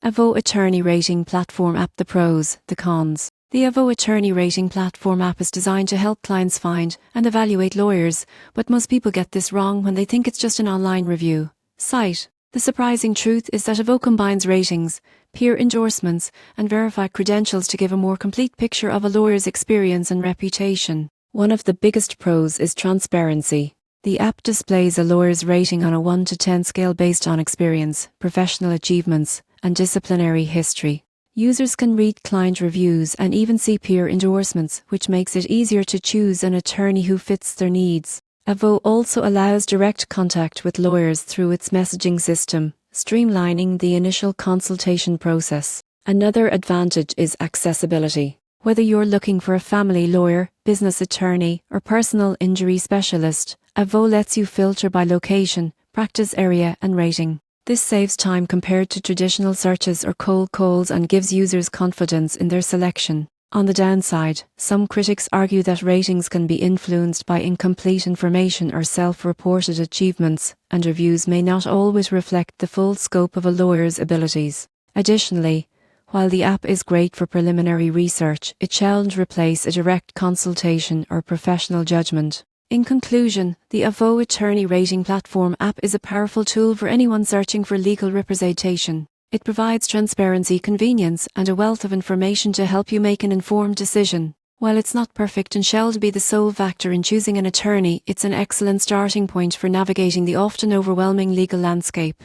Avvo Attorney Rating Platform App. The pros, the cons. The Avvo Attorney Rating Platform app is designed to help clients find and evaluate lawyers, but most people get this wrong when they think it's just an online review site. The surprising truth is that Avvo combines ratings, peer endorsements, and verified credentials to give a more complete picture of a lawyer's experience and reputation. One of the biggest pros is transparency. The app displays a lawyer's rating on a 1 to 10 scale based on experience, professional achievements, and disciplinary history. Users can read client reviews and even see peer endorsements, which makes it easier to choose an attorney who fits their needs. Avvo also allows direct contact with lawyers through its messaging system, streamlining the initial consultation process. Another advantage is accessibility. Whether you're looking for a family lawyer, business attorney, or personal injury specialist, Avvo lets you filter by location, practice area, and rating. This saves time compared to traditional searches or cold calls and gives users confidence in their selection. On the downside, some critics argue that ratings can be influenced by incomplete information or self-reported achievements, and reviews may not always reflect the full scope of a lawyer's abilities. Additionally, while the app is great for preliminary research, it shall replace a direct consultation or professional judgment. In conclusion, the Avvo Attorney Rating Platform app is a powerful tool for anyone searching for legal representation. It provides transparency, convenience, and a wealth of information to help you make an informed decision. While it's not perfect and shall be the sole factor in choosing an attorney, it's an excellent starting point for navigating the often overwhelming legal landscape.